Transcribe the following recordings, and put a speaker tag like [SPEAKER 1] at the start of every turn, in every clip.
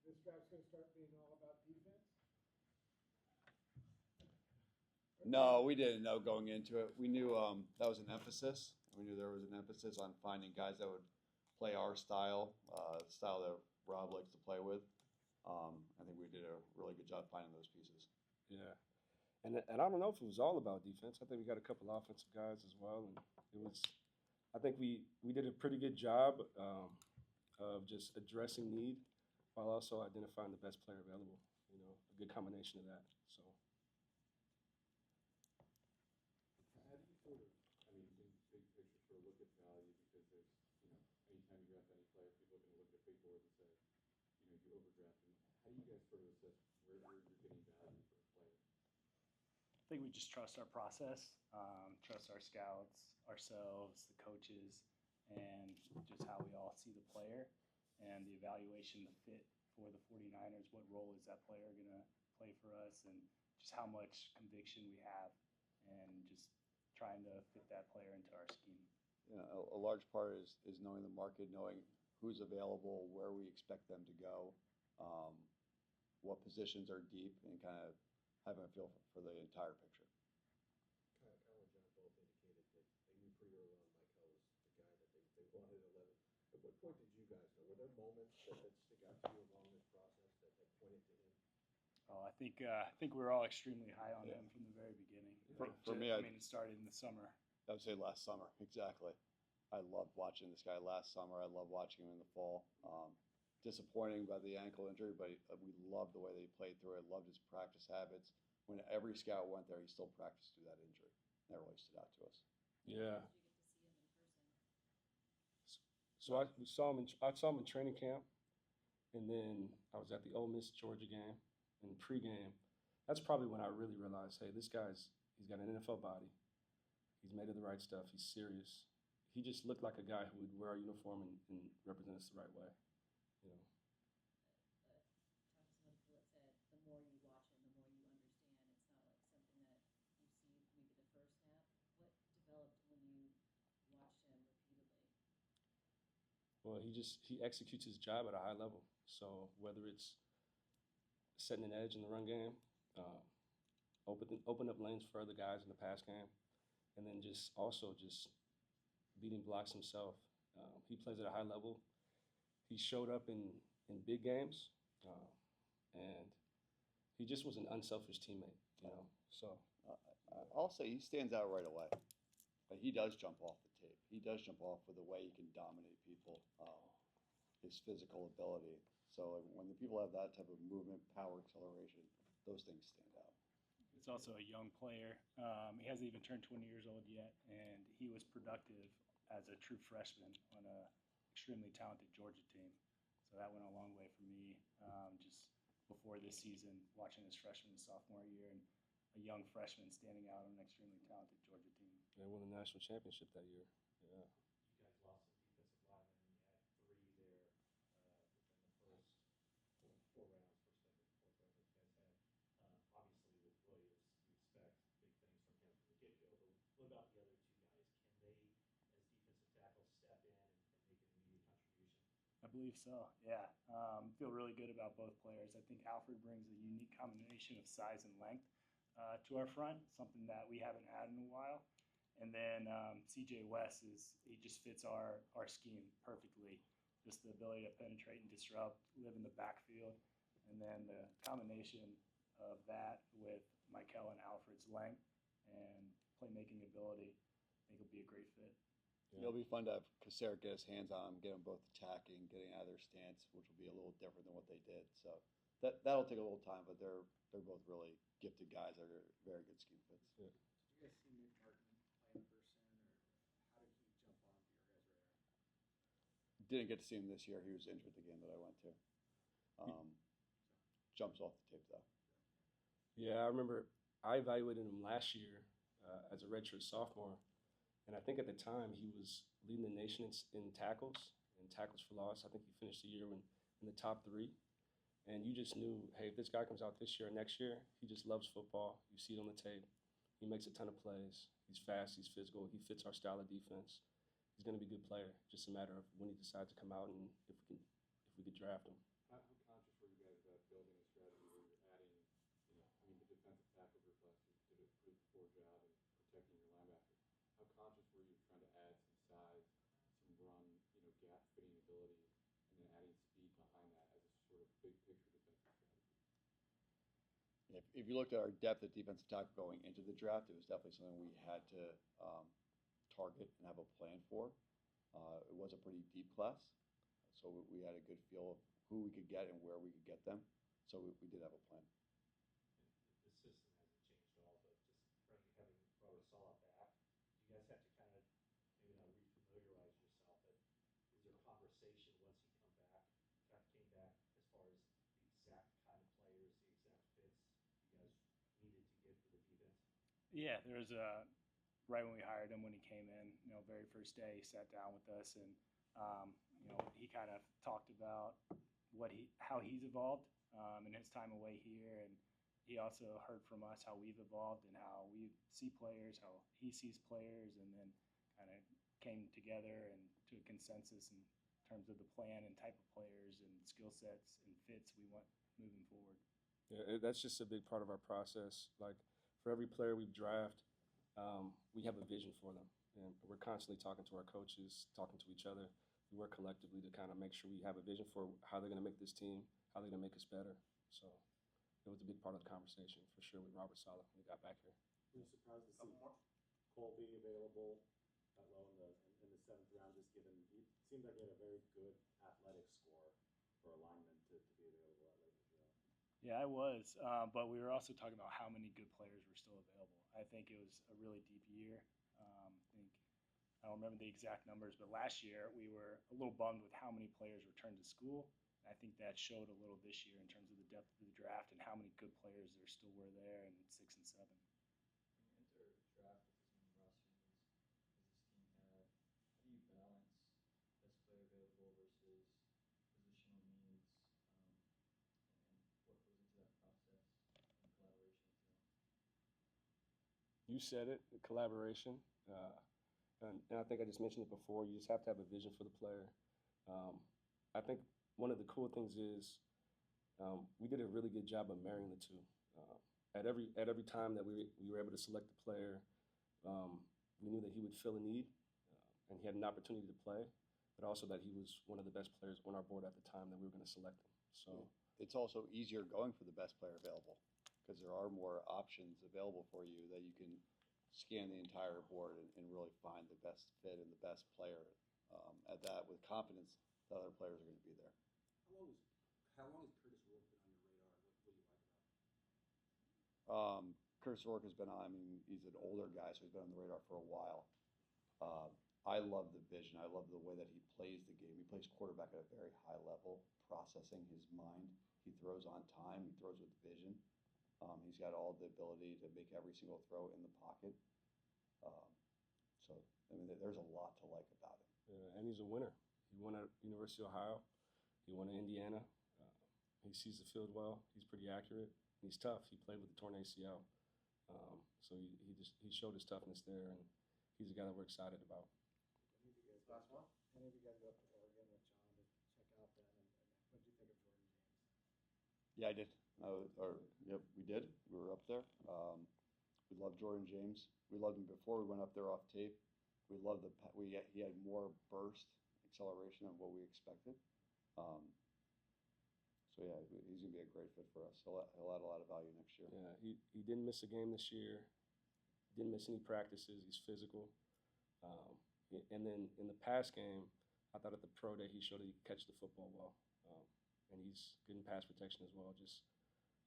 [SPEAKER 1] this draft's going to start being all about defense?
[SPEAKER 2] No, we didn't know going into it. We knew that was an emphasis. We knew there was an emphasis on finding guys that would play our style, the style that Rob likes to play with. I think we did a really good job finding those pieces.
[SPEAKER 3] Yeah. And I don't know if it was all about defense. I think we got a couple offensive guys as well, and it was. I think we did a pretty good job of just addressing need while also identifying the best player available. You know, a good combination of that. So.
[SPEAKER 4] How do you sort of, I mean, big picture, sort of look at value because there's, anytime you draft any player, people are going to look at a big board and say, if you overdraft them, how do you guys sort of assess where you're getting value for a player?
[SPEAKER 5] I think we just trust our process, trust our scouts, ourselves, the coaches, and just how we all see the player and the evaluation, the fit for the 49ers. What role is that player going to play for us, and just how much conviction we have, and just trying to fit that player into our scheme.
[SPEAKER 2] Yeah, a large part is knowing the market, knowing who's available, where we expect them to go, what positions are deep, and kind of having a feel for the entire picture.
[SPEAKER 6] Kind of what John both indicated that they knew pretty early on Maiocco was the guy that they wanted at 11. At what point did you guys know? Were there moments that stick out to you along this process that pointed to him?
[SPEAKER 5] Oh, I think we were all extremely high on him from the very beginning.
[SPEAKER 2] For me,
[SPEAKER 5] it started in the summer.
[SPEAKER 2] I would say last summer, exactly. I loved watching this guy last summer. I loved watching him in the fall. Disappointing about the ankle injury, but we loved the way that he played through it. Loved his practice habits. When every scout went there, he still practiced through that injury. That really stood out to us.
[SPEAKER 3] Yeah.
[SPEAKER 7] Did you get to see him in person?
[SPEAKER 3] So I saw him in training camp, and then I was at the Ole Miss Georgia game and pregame. That's probably when I really realized, hey, he's got an NFL body. He's made of the right stuff. He's serious. He just looked like a guy who would wear our uniform and represent us the right way.
[SPEAKER 7] Talking to some of the people that said the more you watch him, the more you understand. It's not like something that you see maybe the first snap. What developed when you watched him repeatedly?
[SPEAKER 3] Well, he executes his job at a high level. So whether it's setting an edge in the run game, open up lanes for other guys in the pass game, and then just beating blocks himself. He plays at a high level. He showed up in big games, and he just was an unselfish teammate, So
[SPEAKER 2] I'll say he stands out right away. But he does jump off the tape. He does jump off with the way he can dominate people, his physical ability. So when the people have that type of movement, power, acceleration, those things stand out.
[SPEAKER 5] He's also a young player. He hasn't even turned 20 years old yet, and he was productive as a true freshman on a extremely talented Georgia team. So that went a long way for me just before this season, watching his freshman and sophomore year, and a young freshman standing out on an extremely talented Georgia team.
[SPEAKER 3] they won the national championship that year. Yeah.
[SPEAKER 8] You guys lost some defensive linemen, and you had 3 there within the first 4 rounds, first, second, fourth round that you guys had. Obviously, with Williams, you expect big things from him from the get-go. But what about the other 2 guys? Can they, as defensive tackles, step in and make an immediate contribution?
[SPEAKER 5] I believe so, yeah. Feel really good about both players. I think Alfred brings a unique combination of size and length to our front, something that we haven't had in a while. And then CJ West he just fits our scheme perfectly. Just the ability to penetrate and disrupt, live in the backfield, and then the combination of that with Maiocco and Alfred's length and playmaking ability, I think it'll be a great fit.
[SPEAKER 2] Yeah. It'll be fun to have Kaser get his hands on them, get them both attacking, getting out of their stance, which will be a little different than what they did. So that'll take a little time, but they're both really gifted guys that are very good scheme fits.
[SPEAKER 3] Yeah.
[SPEAKER 1] Did you guys see Nick Martin play in person, or how did he jump onto your guys' radar?
[SPEAKER 2] Didn't get to see him this year. He was injured the game that I went to. Jumps off the tape, though.
[SPEAKER 3] Yeah, I remember I evaluated him last year as a redshirt sophomore, and I think at the time he was leading the nation in tackles for loss. I think he finished the year in the top 3. And you just knew, hey, if this guy comes out this year or next year, he just loves football. You see it on the tape. He makes a ton of plays. He's fast. He's physical. He fits our style of defense. He's going to be a good player. Just a matter of when he decides to come out and if we could draft him.
[SPEAKER 4] How conscious were you tackle group last year did a pretty poor job in protecting your linebackers. How conscious were you of trying to add some size, some run, gap fitting ability, and then adding speed behind that as a sort of big picture defensive strategy?
[SPEAKER 2] If you looked at our depth at defensive tackle going into the draft, it was definitely something we had to target and have a plan for. It was a pretty deep class, so we had a good feel of who we could get and where we could get them. So we did have a plan.
[SPEAKER 8] The system hasn't changed at all, but just having Robert Saleh back, do you guys have to kind of maybe not refamiliarize yourself, but is there a conversation once he came back as far as the exact kind of players, the exact fits you guys needed to get for the defense?
[SPEAKER 5] Yeah, there was a right when we hired him, when he came in, very first day, he sat down with us and he kind of talked about how he's evolved in his time away here, and he also heard from us how we've evolved and how we see players, how he sees players, and then kind of came together and to a consensus in terms of the plan and type of players and skill sets and fits we want moving forward.
[SPEAKER 3] Yeah, that's just a big part of our process. Like for every player we draft, we have a vision for them, and we're constantly talking to our coaches, talking to each other. We work collectively to kind of make sure we have a vision for how they're going to make this team, how they're going to make us better. So it was a big part of the conversation for sure with Robert Saleh when he got back here.
[SPEAKER 9] Were you surprised to see Cole being available that low in the 7th round, just given it seemed like he had a very good athletic score for a lineman to be available that late in the draft?
[SPEAKER 5] Yeah, I was, but we were also talking about how many good players were still available. I think it was a really deep year. I don't remember the exact numbers, but last year we were a little bummed with how many players returned to school. I think that showed a little this year in terms of the depth of the draft and how many good players there still were there in 6 and 7.
[SPEAKER 10] When you enter a draft with as many roster moves as this team had, how do you balance best player available versus positional needs, and what goes into that process and collaboration as well?
[SPEAKER 3] You said it, collaboration. And I think I just mentioned it before. You just have to have a vision for the player. I think one of the cool things is we did a really good job of marrying the two. At every time that we were able to select the player, we knew that he would fill a need, and he had an opportunity to play, but also that he was one of the best players on our board at the time that we were going to select him. So
[SPEAKER 2] It's also easier going for the best player available because there are more options available for you that you can scan the entire board and really find the best fit and the best player at that with confidence that other players are going to be there.
[SPEAKER 1] How long has Curtis Rourke been on your radar? What do you like about him?
[SPEAKER 2] Curtis Rourke has been on. I mean, he's an older guy, so he's been on the radar for a while. I love the vision. I love the way that he plays the game. He plays quarterback at a very high level, processing his mind. He throws on time. He throws with vision. He's got all the ability to make every single throw in the pocket. So, I mean, there's a lot to like about him.
[SPEAKER 3] Yeah, and he's a winner. He won at University of Ohio. He won at Indiana. He sees the field well. He's pretty accurate. He's tough. He played with the torn ACL. So he showed his toughness there, and he's a guy that we're excited about.
[SPEAKER 1] Any of you guys go up to Oregon with John to check out then? And what did you think of Jordan James?
[SPEAKER 2] Yeah, I did. Yep, we did. We were up there. We loved Jordan James. We loved him before we went up there off tape. We loved he had more burst acceleration than what we expected. So yeah, he's gonna be a great fit for us. He'll add a lot of value next year.
[SPEAKER 3] Yeah, he didn't miss a game this year. Didn't miss any practices. He's physical. And then in the pass game, I thought at the pro day he showed that he could catch the football well. And he's good in pass protection as well. Just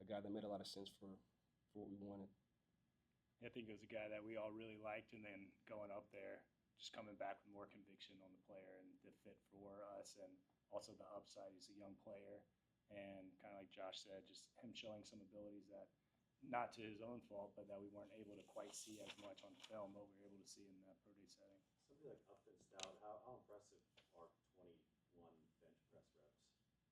[SPEAKER 3] a guy that made a lot of sense for what we wanted.
[SPEAKER 5] I think it was a guy that we all really liked, and then going up there, just coming back with more conviction on the player and the fit for us, and also the upside. He's a young player, and kind of like Josh said, just him showing some abilities that, not to his own fault, but that we weren't able to quite see as much on film, but we were able to see in that pro day setting.
[SPEAKER 9] Somebody like Upton Stout, how impressive are 21 bench press reps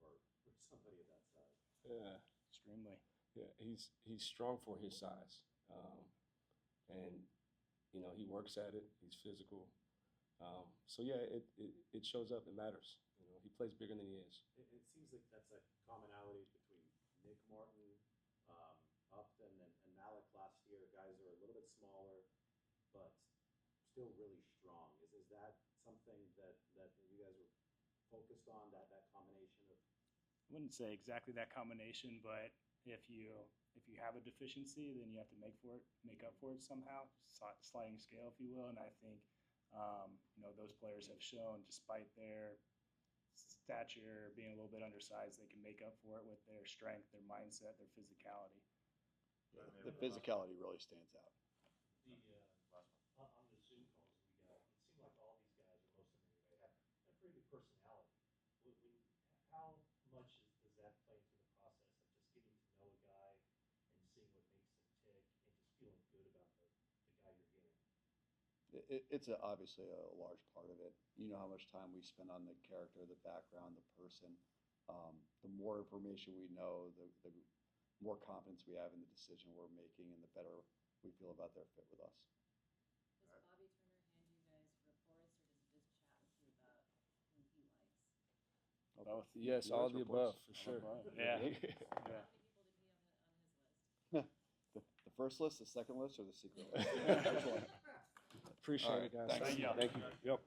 [SPEAKER 9] for somebody of that size?
[SPEAKER 3] Yeah,
[SPEAKER 5] Extremely.
[SPEAKER 3] yeah, he's strong for his size, and he works at it. He's physical, so yeah, it shows up. It matters. He plays bigger than he is.
[SPEAKER 9] It seems like that's a commonality between Nick Martin, Upton, and now Alec last year, guys are a little bit smaller, but still really strong. Is that something that you guys were focused on, that combination of?
[SPEAKER 5] I wouldn't say exactly that combination, but if you have a deficiency, then you have to make up for it somehow, sliding scale, if you will. And I think those players have shown, despite their stature being a little bit undersized, they can make up for it with their strength, their mindset, their physicality.
[SPEAKER 2] Yeah, the physicality really stands out.
[SPEAKER 8] On the Zoom calls we got, it seemed like all these guys, or most of them anyway, have pretty good personality. How much does that play into the process of just getting to know a guy and seeing what makes him tick and just feeling good about the guy you're getting?
[SPEAKER 2] It's obviously a large part of it. You know how much time we spend on the character, the background, the person. The more information we know, the more confidence we have in the decision we're making, and the better we feel about their fit with us.
[SPEAKER 7] Does Bobby Turner hand you guys reports, or does he just chat with you about who he likes?
[SPEAKER 5] Both.
[SPEAKER 3] Yes, all the above, for sure.
[SPEAKER 5] Yeah.
[SPEAKER 7] How many people did he have on his list?
[SPEAKER 2] The first list, the second list, or the secret list? Which one?
[SPEAKER 3] Appreciate
[SPEAKER 2] All right,
[SPEAKER 3] it, guys.
[SPEAKER 2] thanks.
[SPEAKER 3] Thank you. Yep.